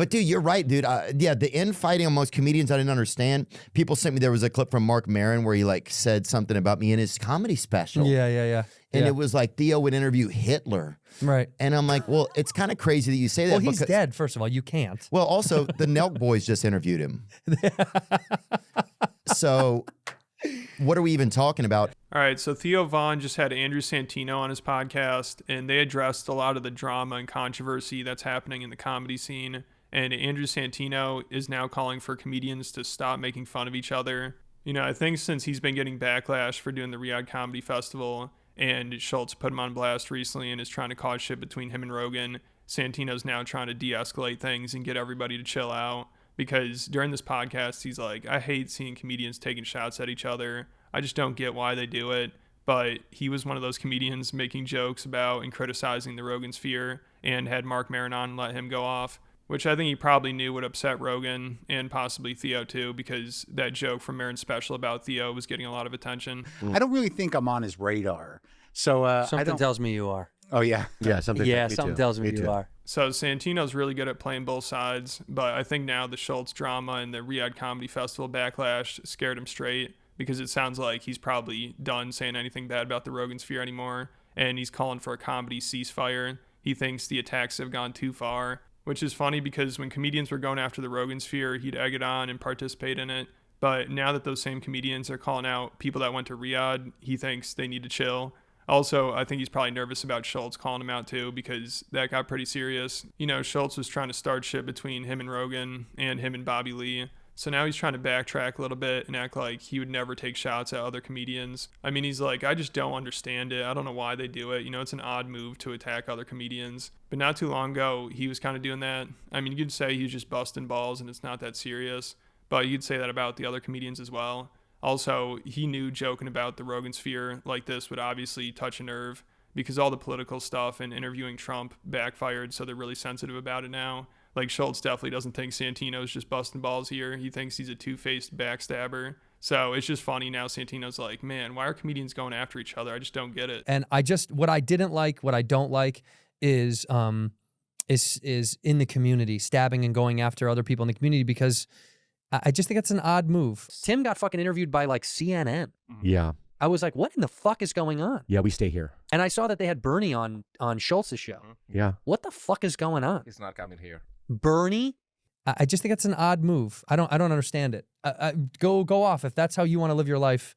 But dude, you're right, dude. Yeah, the infighting amongst comedians, I didn't understand. People sent me, there was a clip from Mark Maron where he like said something about me in his comedy special. Yeah. And it was like Theo would interview Hitler. Right. And I'm like, well, it's kind of crazy that you say that. Well, he's dead, first of all. You can't. Well, also, the Nelk Boys just interviewed him. So what are we even talking about? All right, so Theo Von just had Andrew Santino on his podcast, and they addressed a lot of the drama and controversy that's happening in the comedy scene. And Andrew Santino is now calling for comedians to stop making fun of each other. You know, I think since he's been getting backlash for doing the Riyadh Comedy Festival, and Schultz put him on blast recently and is trying to cause shit between him and Rogan, Santino's now trying to de-escalate things and get everybody to chill out. Because during this podcast, he's like, I hate seeing comedians taking shots at each other. I just don't get why they do it. But he was one of those comedians making jokes about and criticizing the Rogan sphere and had Mark Maron on and let him go off, which I think he probably knew would upset Rogan and possibly Theo too, because that joke from Maron's special about Theo was getting a lot of attention. I don't really think I'm on his radar. So something tells me you are. Oh, yeah. Yeah, something tells me you are. So Santino's really good at playing both sides, but I think now the Schultz drama and the Riyadh Comedy Festival backlash scared him straight, because it sounds like he's probably done saying anything bad about the Rogan sphere anymore, and he's calling for a comedy ceasefire. He thinks the attacks have gone too far, which is funny because when comedians were going after the Rogan sphere, he'd egg it on and participate in it. But now that those same comedians are calling out people that went to Riyadh, he thinks they need to chill. Also, I think he's probably nervous about Schultz calling him out too, because that got pretty serious. You know, Schultz was trying to start shit between him and Rogan and him and Bobby Lee. So now he's trying to backtrack a little bit and act like he would never take shots at other comedians. I mean, he's like, I just don't understand it. I don't know why they do it. You know, it's an odd move to attack other comedians. But not too long ago, he was kind of doing that. I mean, you could say he's just busting balls and it's not that serious, but you'd say that about the other comedians as well. Also, he knew joking about the Rogan sphere like this would obviously touch a nerve, because all the political stuff and interviewing Trump backfired, so they're really sensitive about it now. Like, Schultz definitely doesn't think Santino's just busting balls here. He thinks he's a two-faced backstabber. So it's just funny now. Santino's like, man, why are comedians going after each other? I just don't get it. And what I don't like is in the community, stabbing and going after other people in the community, because I just think that's an odd move. Tim got fucking interviewed by like CNN. Yeah. I was like, what in the fuck is going on? Yeah, we stay here. And I saw that they had Bernie on Schultz's show. Yeah. What the fuck is going on? He's not coming here. Bernie? I just think that's an odd move. I don't understand it. Go off. If that's how you want to live your life,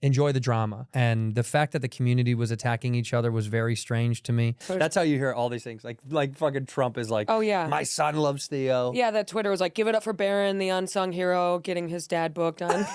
enjoy the drama. And the fact that the community was attacking each other was very strange to me. That's how you hear all these things. Like fucking Trump is like, oh yeah, my son loves Theo. Yeah, that Twitter was like, give it up for Barron, the unsung hero, getting his dad booked on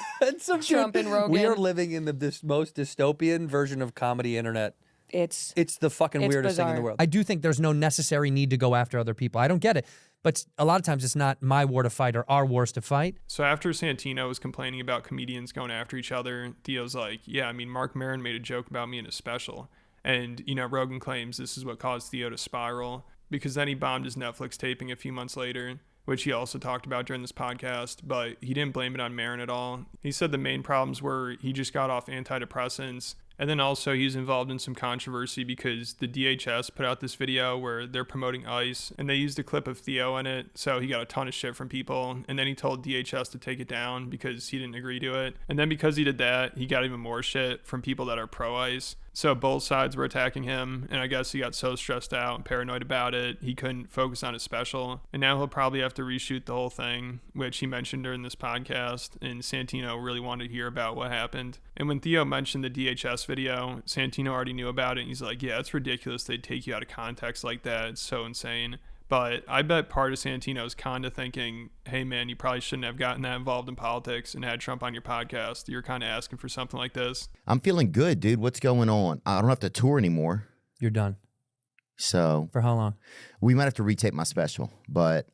Trump and Rogan. We are living in the most dystopian version of comedy internet. It's the fucking weirdest bizarre thing in the world. I do think there's no necessary need to go after other people. I don't get it. But a lot of times it's not my war to fight or our wars to fight. So after Santino was complaining about comedians going after each other, Theo's like, yeah, I mean, Mark Maron made a joke about me in his special. And, you know, Rogan claims this is what caused Theo to spiral, because then he bombed his Netflix taping a few months later, which he also talked about during this podcast, but he didn't blame it on Maron at all. He said the main problems were he just got off antidepressants, and then also he's involved in some controversy because the DHS put out this video where they're promoting ICE, and they used a clip of Theo in it, so he got a ton of shit from people, and then he told DHS to take it down because he didn't agree to it. And then because he did that, he got even more shit from people that are pro-ICE. So both sides were attacking him, and I guess he got so stressed out and paranoid about it, he couldn't focus on his special. And now he'll probably have to reshoot the whole thing, which he mentioned during this podcast, and Santino really wanted to hear about what happened. And when Theo mentioned the DHS video, Santino already knew about it, and he's like, yeah, it's ridiculous they'd take you out of context like that. It's so insane. But I bet part of Santino's kind of thinking, hey, man, you probably shouldn't have gotten that involved in politics and had Trump on your podcast. You're kind of asking for something like this. I'm feeling good, dude. What's going on? I don't have to tour anymore. You're done. So. For how long? We might have to retape my special, but.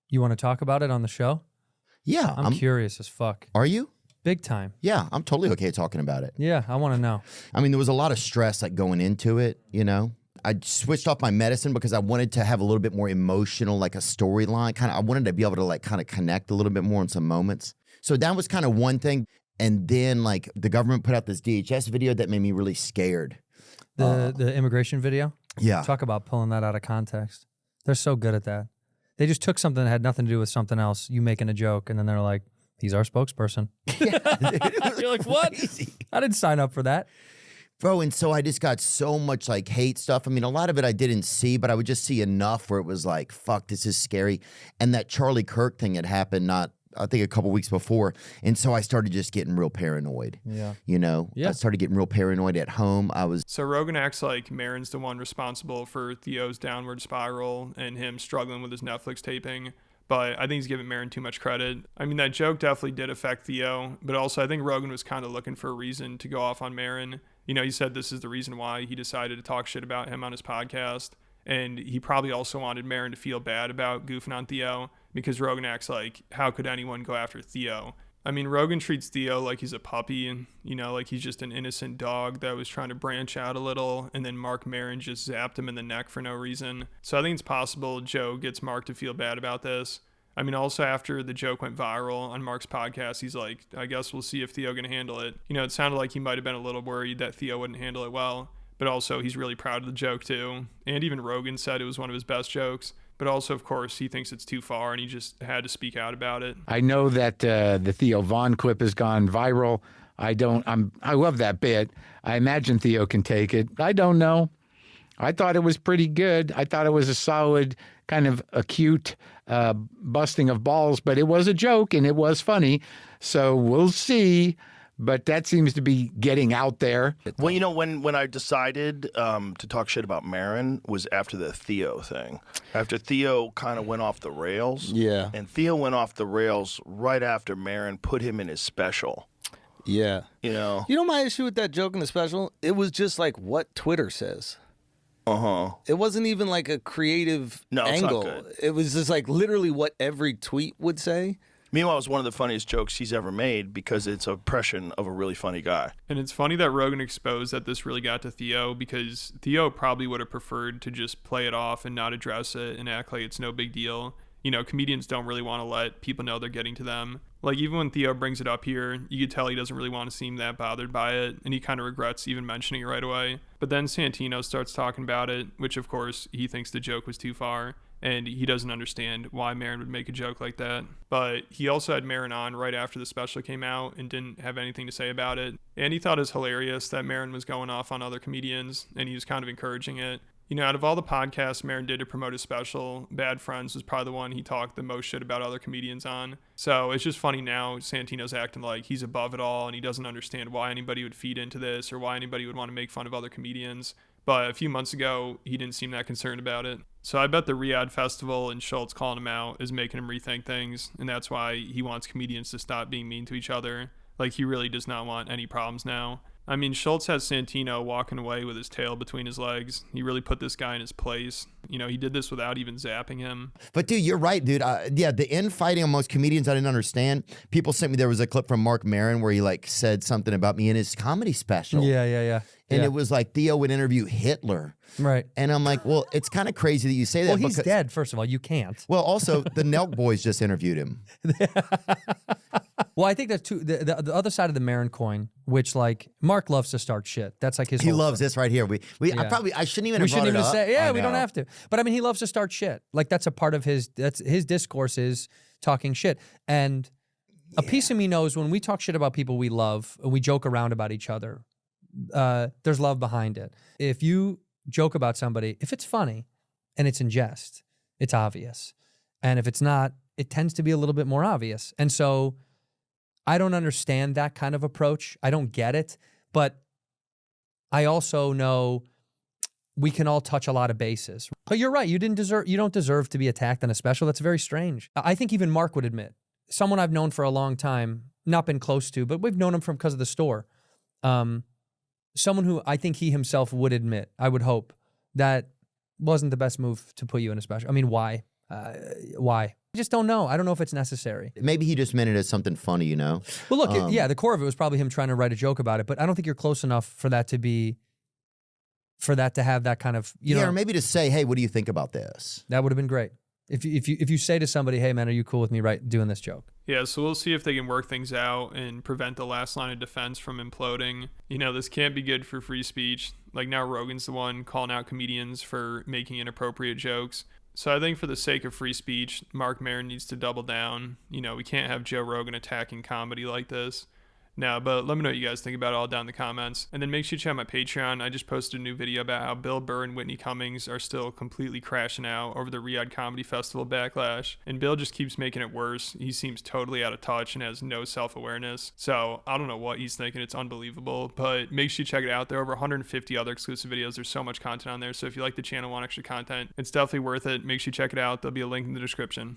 You want to talk about it on the show? Yeah. I'm curious as fuck. Are you? Big time. Yeah, I'm totally okay talking about it. Yeah, I want to know. I mean, there was a lot of stress like going into it, you know? I switched off my medicine because I wanted to have a little bit more emotional, like a storyline. I wanted to be able to like kind of connect a little bit more in some moments. So that was kind of one thing. And then like the government put out this DHS video that made me really scared. The immigration video? Yeah. Talk about pulling that out of context. They're so good at that. They just took something that had nothing to do with something else, you making a joke, and then they're like, he's our spokesperson. You're like, what? I didn't sign up for that. Bro, and so I just got so much like hate stuff. I mean, a lot of it I didn't see, but I would just see enough where it was like, fuck, this is scary. And that Charlie Kirk thing had happened I think a couple weeks before. And so I started just getting real paranoid. Yeah. You know? Yeah. I started getting real paranoid at home. So Rogan acts like Maron's the one responsible for Theo's downward spiral and him struggling with his Netflix taping. But I think he's giving Maron too much credit. I mean, that joke definitely did affect Theo, but also I think Rogan was kind of looking for a reason to go off on Maron. You know, he said this is the reason why he decided to talk shit about him on his podcast. And he probably also wanted Maron to feel bad about goofing on Theo, because Rogan acts like, how could anyone go after Theo? I mean, Rogan treats Theo like he's a puppy and, you know, like he's just an innocent dog that was trying to branch out a little, and then Mark Maron just zapped him in the neck for no reason. So I think it's possible Joe gets Mark to feel bad about this. I mean, also after the joke went viral on Mark's podcast, he's like, I guess we'll see if Theo can handle it. You know, it sounded like he might have been a little worried that Theo wouldn't handle it well, but also he's really proud of the joke too. And even Rogan said it was one of his best jokes. But also, of course, he thinks it's too far, and he just had to speak out about it. I know that the Theo Von clip has gone viral. I love that bit. I imagine Theo can take it. I don't know. I thought it was pretty good. I thought it was a solid kind of acute busting of balls, but it was a joke and it was funny. So we'll see. But that seems to be getting out there. Well, you know, when I decided to talk shit about Maron was after the Theo thing. After Theo kind of went off the rails. Yeah. And Theo went off the rails right after Maron put him in his special. Yeah. You know? You know my issue with that joke in the special? It was just like what Twitter says. Uh-huh. It wasn't even like a creative angle. It's not good. It was just like literally what every tweet would say. Meanwhile, it was one of the funniest jokes he's ever made because it's an impression of a really funny guy. And it's funny that Rogan exposed that this really got to Theo, because Theo probably would have preferred to just play it off and not address it and act like it's no big deal. You know, comedians don't really want to let people know they're getting to them. Like, even when Theo brings it up here, you could tell he doesn't really want to seem that bothered by it, and he kind of regrets even mentioning it right away. But then Santino starts talking about it, which of course he thinks the joke was too far, and he doesn't understand why Maron would make a joke like that. But he also had Maron on right after the special came out and didn't have anything to say about it. And he thought it was hilarious that Maron was going off on other comedians, and he was kind of encouraging it. You know, out of all the podcasts Maron did to promote his special, Bad Friends was probably the one he talked the most shit about other comedians on. So it's just funny now Santino's acting like he's above it all and he doesn't understand why anybody would feed into this or why anybody would want to make fun of other comedians. But a few months ago, he didn't seem that concerned about it. So I bet the Riyadh Festival and Schultz calling him out is making him rethink things, and that's why he wants comedians to stop being mean to each other. Like, he really does not want any problems now. I mean, Schultz has Santino walking away with his tail between his legs. He really put this guy in his place. You know, he did this without even zapping him. But dude, you're right, dude. Yeah, the infighting amongst comedians, I didn't understand. People sent me, there was a clip from Mark Maron where he like said something about me in his comedy special. Yeah. And it was like Theo would interview Hitler. Right. And I'm like, well, it's kind of crazy that you say that. Well, he's dead, first of all. You can't. Well, also, the Nelk Boys just interviewed him. Well, I think that's the other side of the Maron coin, which like Mark loves to start shit. That's like his. He whole loves thing. this right here. I shouldn't even. We have brought shouldn't it even up. say. Yeah, I we don't know. have to. But I mean, he loves to start shit. Like that's a part of his. That's his discourse is talking shit. And a piece of me knows when we talk shit about people we love and we joke around about each other, there's love behind it. If you joke about somebody, if it's funny and it's in jest, it's obvious. And if it's not, it tends to be a little bit more obvious. And so I don't understand that kind of approach. I don't get it. But I also know we can all touch a lot of bases. But you're right. You don't deserve to be attacked on a special. That's very strange. I think even Mark would admit, someone I've known for a long time, not been close to, but we've known him from because of the store. Someone who I think he himself would admit, I would hope, that wasn't the best move to put you in a special. I mean, why? Why? I just don't know. I don't know if it's necessary. Maybe he just meant it as something funny, you know? Well, look, the core of it was probably him trying to write a joke about it, but I don't think you're close enough for that to have that kind of, you know. Or maybe to say, hey, what do you think about this? That would have been great. If you say to somebody, hey man, are you cool with me doing this joke? Yeah, so we'll see if they can work things out and prevent the last line of defense from imploding. You know, this can't be good for free speech. Like now Rogan's the one calling out comedians for making inappropriate jokes. So I think for the sake of free speech, Mark Maron needs to double down. We can't have Joe Rogan attacking comedy like this. No, but let me know what you guys think about it all down in the comments. And then make sure you check out my Patreon. I just posted a new video about how Bill Burr and Whitney Cummings are still completely crashing out over the Riyadh Comedy Festival backlash. And Bill just keeps making it worse. He seems totally out of touch and has no self-awareness. So I don't know what he's thinking. It's unbelievable. But make sure you check it out. There are over 150 other exclusive videos. There's so much content on there. So if you like the channel, want extra content, it's definitely worth it. Make sure you check it out. There'll be a link in the description.